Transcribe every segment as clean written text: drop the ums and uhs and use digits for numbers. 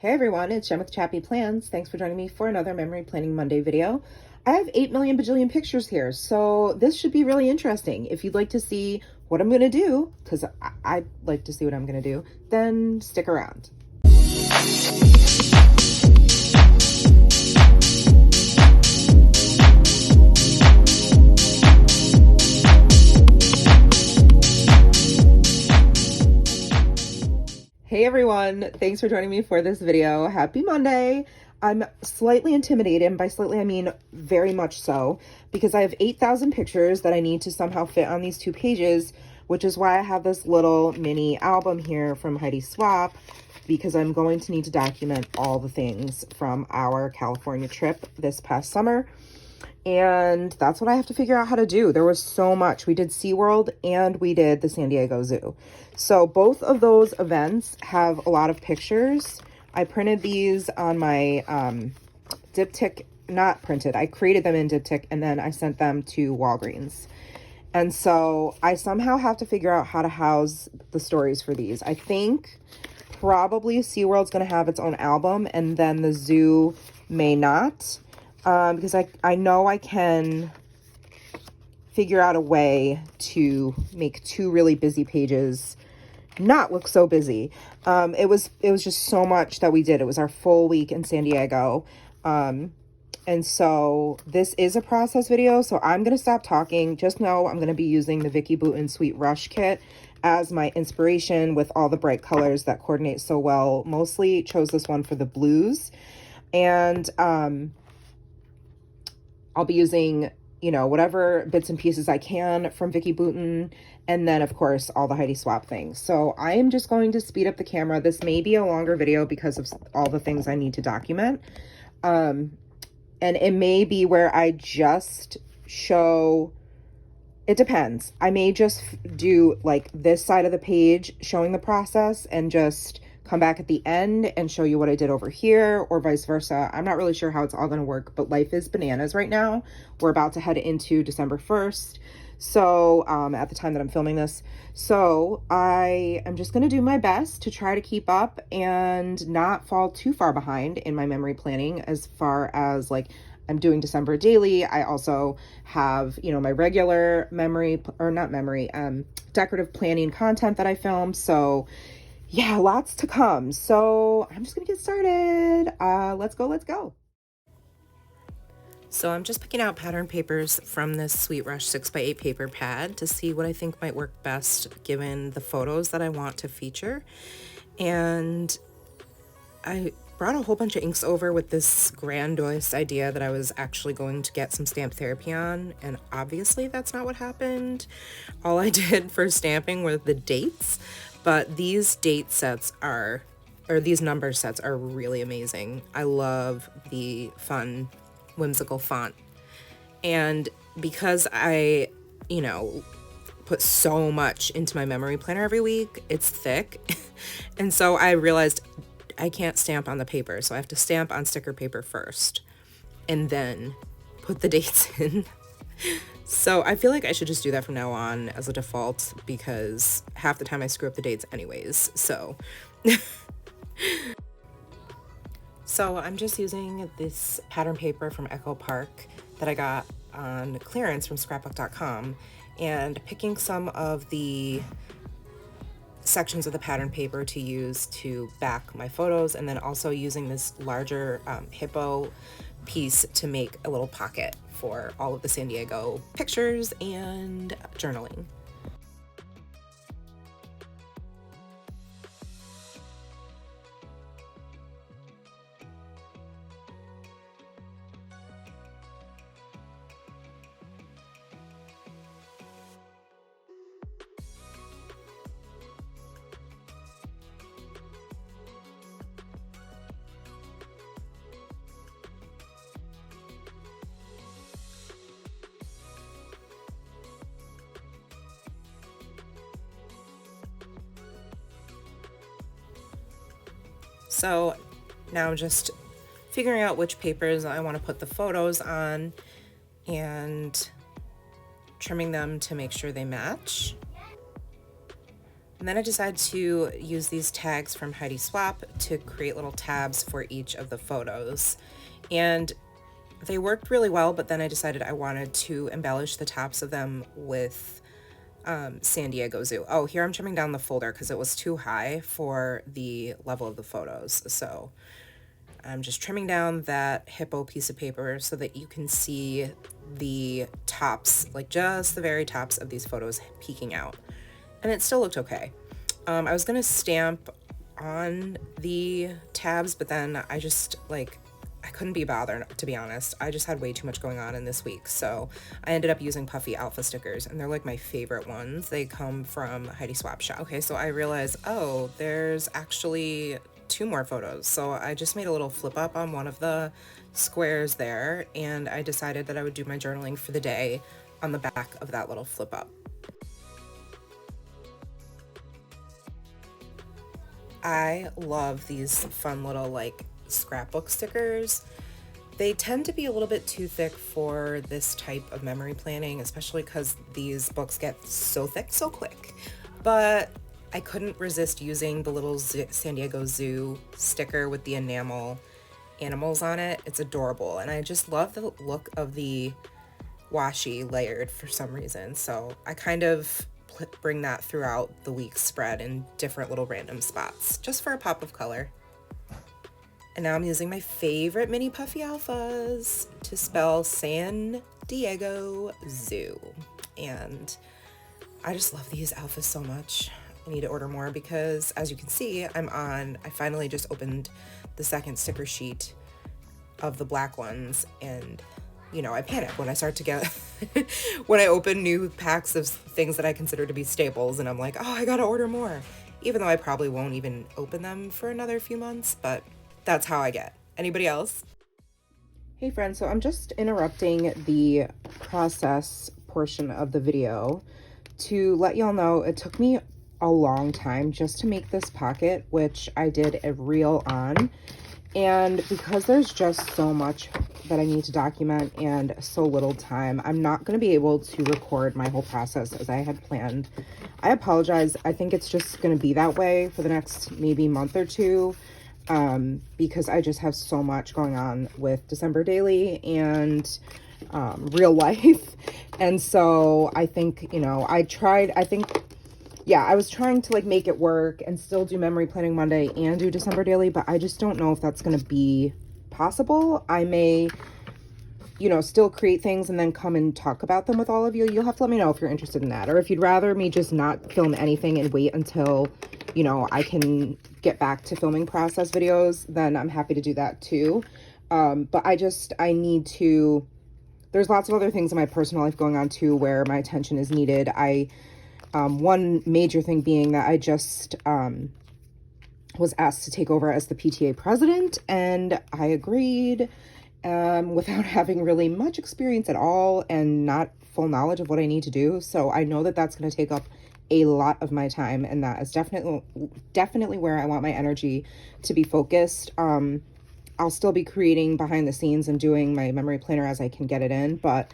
Hey everyone, it's Jen with ChappyPlans. Thanks for joining me for another Memory Planning Monday video. I have 8 million bajillion pictures here, so this should be really interesting. If you'd like to see what I'm going to do, because I'd like to see what I'm going to do, then stick around. Hey everyone, thanks for joining me for this video. Happy Monday. I'm slightly intimidated, and by slightly I mean very much so, because I have 8,000 pictures that I need to somehow fit on these 2 pages, which is why I have this little mini album here from Heidi Swapp, because I'm going to need to document all the things from our California trip this past summer. And that's what I have to figure out how to do. There was so much. We did SeaWorld and we did the San Diego Zoo. So both of those events have a lot of pictures. I printed these on my diptych, not printed. I created them in diptych and then I sent them to Walgreens. And so I somehow have to figure out how to house the stories for these. I think probably SeaWorld's going to have its own album and then the zoo may not. Because I know I can figure out a way to make 2 really busy pages not look so busy. It was just so much that we did. It was our full week in San Diego. And so this is a process video, so I'm going to stop talking. Just know I'm going to be using the Vicki Boutin Sweet Rush kit as my inspiration with all the bright colors that coordinate so well. Mostly chose this one for the blues. And I'll be using, you know, whatever bits and pieces I can from Vicki Boutin, and then of course all the Heidi Swapp things. So I am just going to speed up the camera. This may be a longer video because of all the things I need to document. And it may be where I just show, it depends. I may just do like this side of the page showing the process and just come back at the end and show you what I did over here, or vice versa. I'm not really sure how it's all going to work, but life is bananas right now. We're about to head into December 1st. So at the time that I'm filming this. So I am just going to do my best to try to keep up and not fall too far behind in my memory planning as far as like I'm doing December daily. I also have, you know, my regular memory or not memory, decorative planning content that I film. So yeah, lots to come. So I'm just gonna get started. Let's go. So I'm just picking out pattern papers from this Sweet Rush 6x8 paper pad to see what I think might work best given the photos that I want to feature. And I brought a whole bunch of inks over with this grandiose idea that I was actually going to get some stamp therapy on, and obviously that's not what happened. All I did for stamping were the dates. But these date sets are, or these number sets are really amazing. I love the fun, whimsical font. And because I, you know, put so much into my memory planner every week, it's thick. And so I realized I can't stamp on the paper. So I have to stamp on sticker paper first and then put the dates in. So I feel like I should just do that from now on as a default because half the time I screw up the dates anyways, so. So I'm just using this pattern paper from Echo Park that I got on clearance from scrapbook.com and picking some of the sections of the pattern paper to use to back my photos, and then also using this larger hippo piece to make a little pocket for all of the San Diego pictures and journaling. So now I'm just figuring out which papers I want to put the photos on and trimming them to make sure they match. And then I decided to use these tags from Heidi Swap to create little tabs for each of the photos. And they worked really well, but then I decided I wanted to embellish the tops of them with San Diego Zoo. Oh, here I'm trimming down the folder because it was too high for the level of the photos. So I'm just trimming down that hippo piece of paper so that you can see the tops, like just the very tops of these photos peeking out. And it still looked okay. I was gonna stamp on the tabs, but then I just I couldn't be bothered, to be honest. I just had way too much going on in this week, so I ended up using puffy alpha stickers, and they're like my favorite ones. They come from Heidi Swap Shop. Okay, so I realized, oh, there's actually 2 more photos. So I just made a little flip up on one of the squares there, and I decided that I would do my journaling for the day on the back of that little flip up. I love these fun little scrapbook stickers. They tend to be a little bit too thick for this type of memory planning, especially because these books get so thick so quick. But I couldn't resist using the little San Diego Zoo sticker with the enamel animals on it. It's adorable, and I just love the look of the washi layered for some reason. So I kind of bring that throughout the week's spread in different little random spots, just for a pop of color. And now I'm using my favorite mini puffy alphas to spell San Diego Zoo. And I just love these alphas so much. I need to order more because, as you can see, I finally just opened the second sticker sheet of the black ones, and you know, I panic when I start to get, when I open new packs of things that I consider to be staples, and I'm like, oh, I gotta order more. Even though I probably won't even open them for another few months, but that's how I get. Anybody else? Hey friends, so I'm just interrupting the process portion of the video to let y'all know it took me a long time just to make this pocket, which I did a reel on. And because there's just so much that I need to document and so little time, I'm not going to be able to record my whole process as I had planned. I apologize. I think it's just going to be that way for the next maybe month or two, because I just have so much going on with December Daily and real life. And so I think, you know, I was trying to make it work and still do Memory Planning Monday and do December Daily, but I just don't know if that's going to be possible. I may, you know, still create things and then come and talk about them with all of you. You'll have to let me know if you're interested in that, or if you'd rather me just not film anything and wait until, you know, I can get back to filming process videos, then I'm happy to do that too. But I need to, there's lots of other things in my personal life going on too where my attention is needed. One major thing being that I just was asked to take over as the PTA president, and I agreed without having really much experience at all and not full knowledge of what I need to do. So I know that that's going to take up a lot of my time, and that is definitely where I want my energy to be focused. I'll still be creating behind the scenes and doing my memory planner as I can get it in, but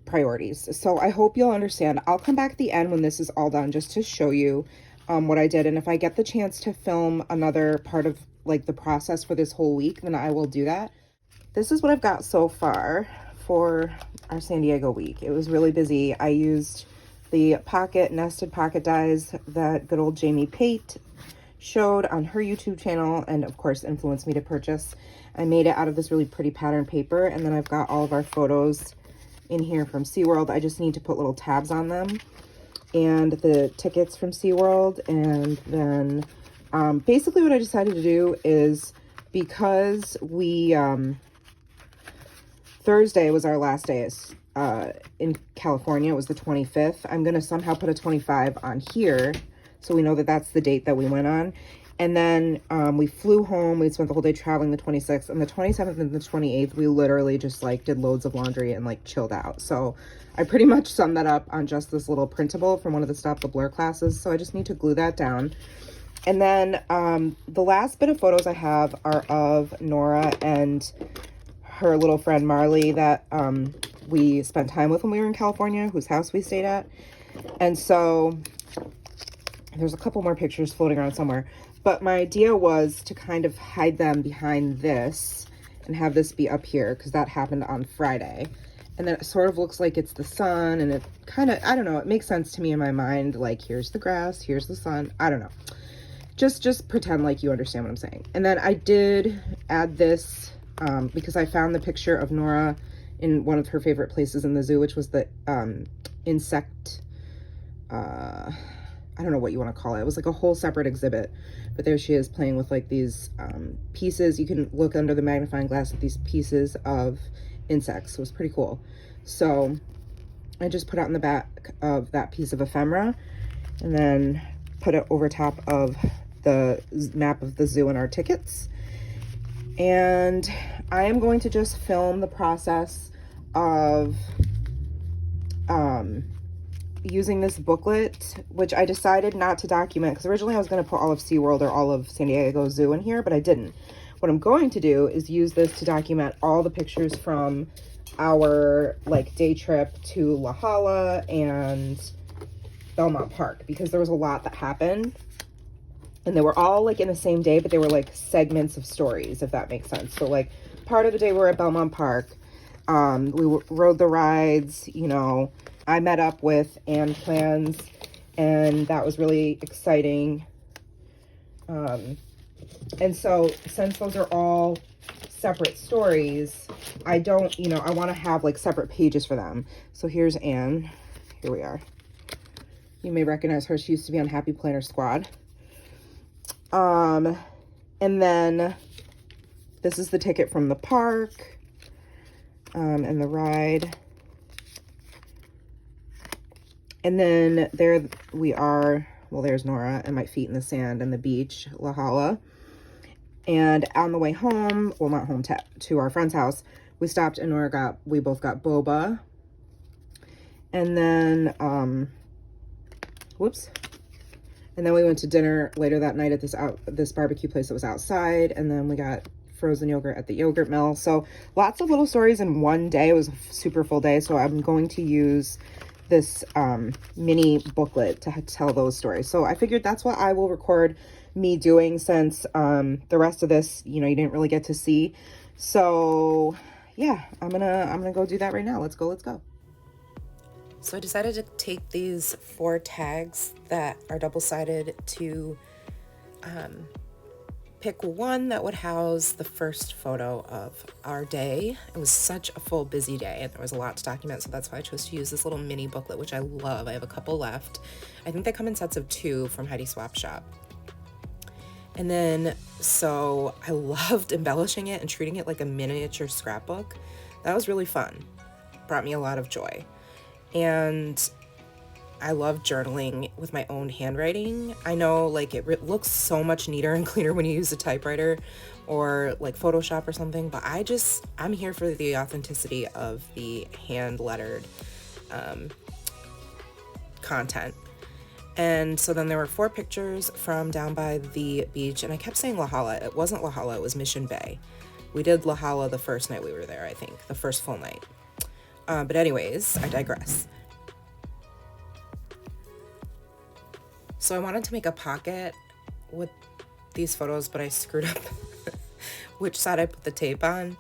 priorities. So I hope you'll understand. I'll come back at the end when this is all done just to show you what I did. And if I get the chance to film another part of the process for this whole week, then I will do that. This is what I've got so far for our San Diego week. It was really busy. I used the nested pocket dies that good old Jamie Pate showed on her YouTube channel and of course influenced me to purchase. I made it out of this really pretty pattern paper, and then I've got all of our photos in here from SeaWorld. I just need to put little tabs on them, and the tickets from SeaWorld. And then basically what I decided to do is, because we Thursday was our last day in California, it was the 25th, I'm gonna somehow put a 25 on here so we know that that's the date that we went on. And then we flew home. We spent the whole day traveling the 26th, and the 27th and the 28th, we literally just did loads of laundry and chilled out. So I pretty much summed that up on just this little printable from one of the Stop the Blur classes. So I just need to glue that down. And then the last bit of photos I have are of Nora and her little friend Marley that we spent time with when we were in California, whose house we stayed at. And so There's a couple more pictures floating around somewhere, but my idea was to kind of hide them behind this and have this be up here because that happened on Friday. And then it sort of looks like it's the sun, and it kind of, I don't know, it makes sense to me in my mind, like here's the grass, here's the sun, I don't know. Just pretend like you understand what I'm saying. And then I did add this because I found the picture of Nora in one of her favorite places in the zoo, which was the insect, I don't know what you want to call it. It was like a whole separate exhibit, but there she is playing with like these pieces. You can look under the magnifying glass at these pieces of insects. So it was pretty cool. So I just put out in the back of that piece of ephemera and then put it over top of the map of the zoo and our tickets. And I am going to just film the process of using this booklet, which I decided not to document because originally I was going to put all of SeaWorld or all of San Diego Zoo in here, but I didn't. What I'm going to do is use this to document all the pictures from our like day trip to La Jolla and Belmont Park, because there was a lot that happened and they were all like in the same day, but they were like segments of stories, if that makes sense. So like part of the day we're at Belmont Park, we rode the rides, you know, I met up with PLANYTHING, and that was really exciting. And so since those are all separate stories, I don't, you know, I want to have like separate pages for them. So here's Anne. Here we are. You may recognize her. She used to be on Happy Planner Squad. And then this is the ticket from the park, and the ride. And then there we are. Well, there's Nora and my feet in the sand and the beach, La Jolla. And on the way home, well, not home, to our friend's house, we stopped and we both got boba. And then, whoops. And then we went to dinner later that night at this barbecue place that was outside. And then we got frozen yogurt at the yogurt mill. So lots of little stories in one day. It was a super full day. So I'm going to use this mini booklet to tell those stories. So I figured that's what I will record me doing, since the rest of this, you know, you didn't really get to see. So yeah, I'm gonna go do that right now. Let's go. So I decided to take these 4 tags that are double-sided to pick one that would house the first photo of our day. It was such a full, busy day, and there was a lot to document, so that's why I chose to use this little mini booklet, which I love. I have a couple left. I think they come in sets of 2 from Heidi Swap Shop. And then, so I loved embellishing it and treating it like a miniature scrapbook. That was really fun. Brought me a lot of joy. And I love journaling with my own handwriting. I know, like, it looks so much neater and cleaner when you use a typewriter or like Photoshop or something, but I'm here for the authenticity of the hand lettered content. And so then there were 4 pictures from down by the beach, and I kept saying La Jolla. It wasn't La Jolla, it was Mission Bay. We did La Jolla the first night we were there, I think, the first full night. But anyways, I digress. So I wanted to make a pocket with these photos, but I screwed up which side I put the tape on.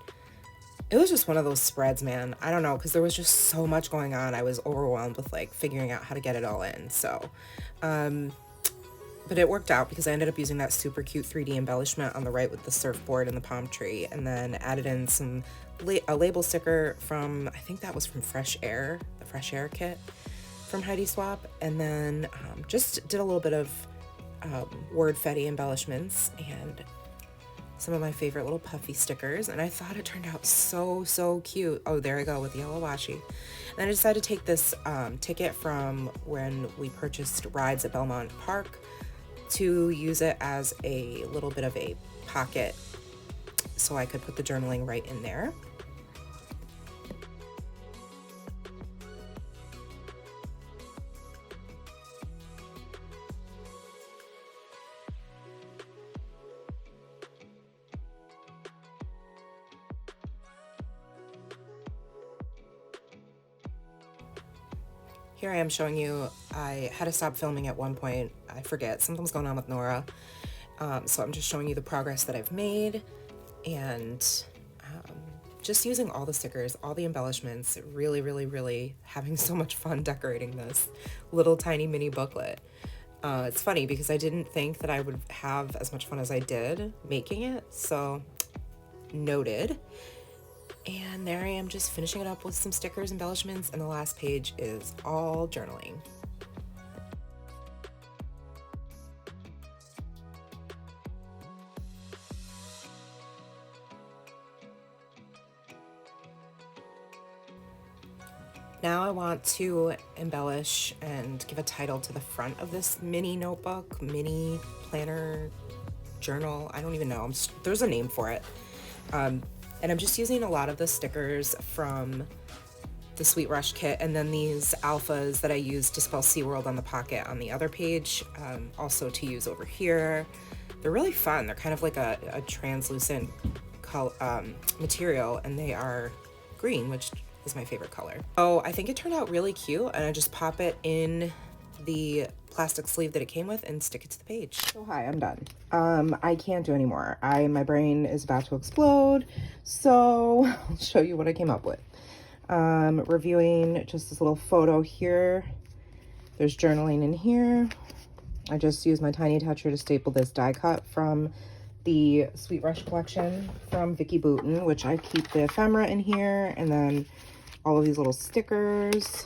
It was just one of those spreads, man. I don't know, because there was just so much going on. I was overwhelmed with like figuring out how to get it all in. So, but it worked out because I ended up using that super cute 3D embellishment on the right with the surfboard and the palm tree, and then added in a label sticker from, I think that was from Fresh Air, the Fresh Air kit from Heidi Swap, and then just did a little bit of word fetty embellishments and some of my favorite little puffy stickers, and I thought it turned out so cute. Oh, there I go with the yellow washi. And then I decided to take this ticket from when we purchased rides at Belmont Park to use it as a little bit of a pocket so I could put the journaling right in there. here I am showing you, I had to stop filming at one point. I forget, something's going on with Nora. So I'm just showing you the progress that I've made, and just using all the stickers, all the embellishments, really having so much fun decorating this little tiny mini booklet. It's funny because I didn't think that I would have as much fun as I did making it, so noted. And there I am just finishing it up with some stickers, embellishments, and the last page is all journaling. Now I want to embellish and give a title to the front of this mini notebook, mini planner, journal. I don't even know. There's a name for it. And I'm just using a lot of the stickers from the Sweet Rush kit, and then these alphas that I used to spell SeaWorld on the pocket on the other page, also to use over here. They're really fun. They're kind of like a translucent material, and they are green, which is my favorite color. Oh, I think it turned out really cute, and I just pop it in the plastic sleeve that it came with and stick it to the page. So hi, I'm done. I can't do anymore. My brain is about to explode, so I'll show you what I came up with. Reviewing just this little photo here. There's journaling in here. I just used my tiny toucher to staple this die cut from the Sweet Rush collection from Vicky Boutin, which I keep the ephemera in here, and then all of these little stickers.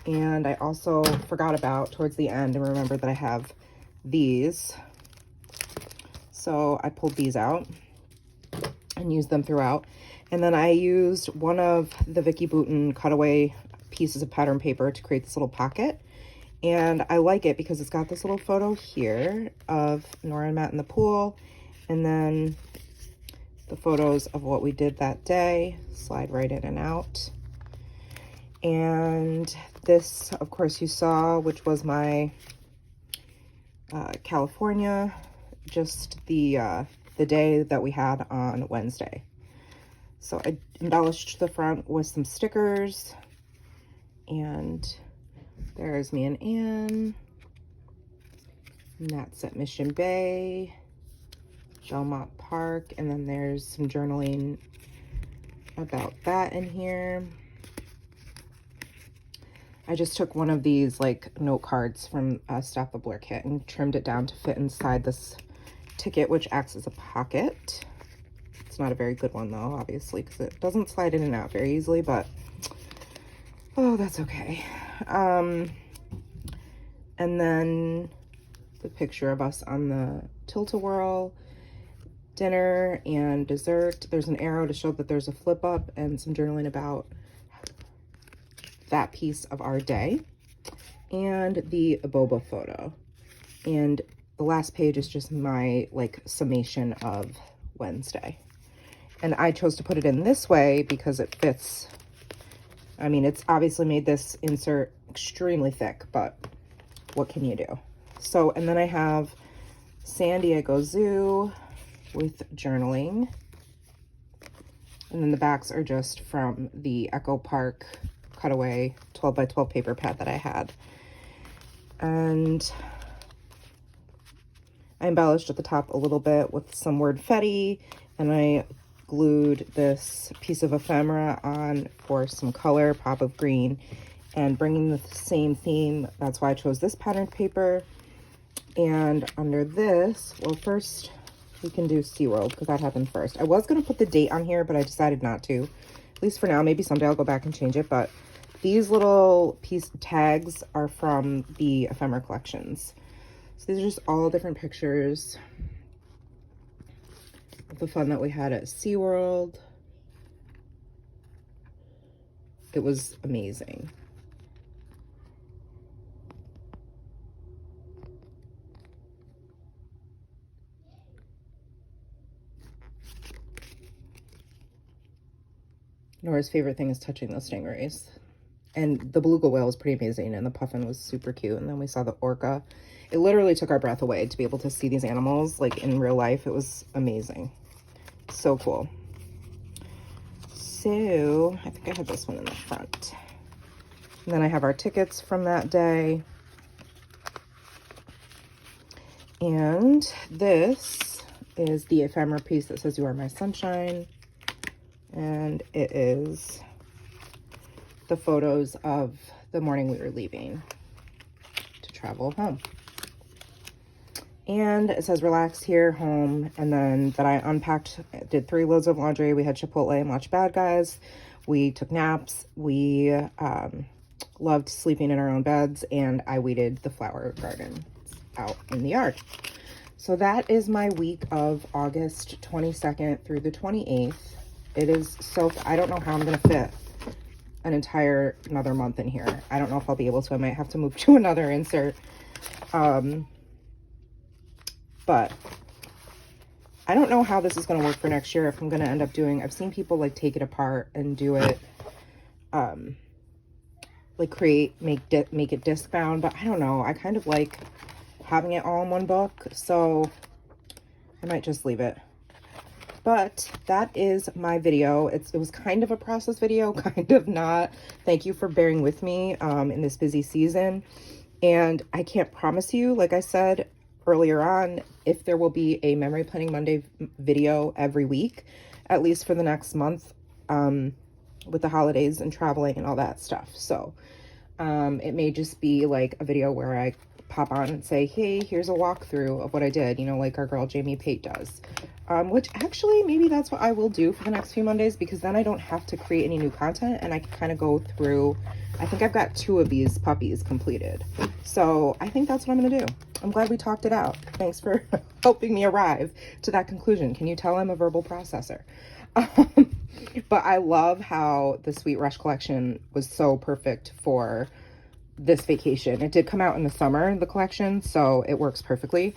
And I also forgot about towards the end and remembered that I have these. So I pulled these out and used them throughout. And then I used one of the Vicky Boutin cutaway pieces of pattern paper to create this little pocket. And I like it because it's got this little photo here of Nora and Matt in the pool. And then the photos of what we did that day, slide right in and out. And this, of course, you saw, which was my California, just the day that we had on Wednesday. So I embellished the front with some stickers, and there's me and Anne, and that's at Mission Bay, Belmont Park, and then there's some journaling about that in here. I just took one of these like note cards from Stop the Blur kit and trimmed it down to fit inside this ticket, which acts as a pocket. It's not a very good one though, obviously, because it doesn't slide in and out very easily, but oh, that's okay. And then the picture of us on the tilt-a-whirl, dinner and dessert. There's an arrow to show that there's a flip up, and some journaling about that piece of our day, and the boba photo. And the last page is just my like summation of Wednesday. And I chose to put it in this way because it fits. I mean, it's obviously made this insert extremely thick, but what can you do? So, and then I have San Diego Zoo with journaling. And then the backs are just from the Echo Park cutaway 12 by 12 paper pad that I had. And I embellished at the top a little bit with some wordfetti, and I glued this piece of ephemera on for some color, pop of green, and bringing the same theme. That's why I chose this patterned paper. And under this, well, first we can do SeaWorld because that happened first. I was going to put the date on here, but I decided not to, at least for now. Maybe someday I'll go back and change it, but these little piece tags are from the ephemera collections. So these are just all different pictures of the fun that we had at SeaWorld. It was amazing. Nora's favorite thing is touching those stingrays. And the beluga whale was pretty amazing, and the puffin was super cute. And then we saw the orca. It literally took our breath away to be able to see these animals like in real life. It was amazing. So cool. So I think I had this one in the front. And then I have our tickets from that day. And this is the ephemera piece that says, "You are my sunshine." And it is the photos of the morning we were leaving to travel home. And it says, "Relax here, home." And then that I unpacked, did 3 loads of laundry. We had Chipotle and watched Bad Guys. We took naps. We loved sleeping in our own beds. And I weeded the flower garden out in the yard. So that is my week of August 22nd through the 28th. It is so, I don't know how I'm going to fit another month in here. I don't know if I'll be able to. I might have to move to another insert. But I don't know how this is going to work for next year. If I'm going to end up doing, I've seen people like take it apart and do it, like make it disc bound, but I don't know. I kind of like having it all in one book, so I might just leave it. But that is my video. It was kind of a process video, kind of not. Thank you for bearing with me in this busy season. And I can't promise you, like I said earlier on, if there will be a Memory Planning Monday video every week, at least for the next month, with the holidays and traveling and all that stuff. So it may just be like a video where I pop on and say, "Hey, here's a walkthrough of what I did," you know, like our girl Jamie Pate does. Which actually, maybe that's what I will do for the next few Mondays, because then I don't have to create any new content and I can kind of go through. I think I've got 2 of these puppies completed. So I think that's what I'm going to do. I'm glad we talked it out. Thanks for helping me arrive to that conclusion. Can you tell I'm a verbal processor? But I love how the Sweet Rush collection was so perfect for this vacation. It did come out in the summer, the collection, so it works perfectly.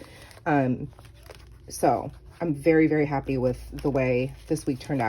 So I'm very, very happy with the way this week turned out.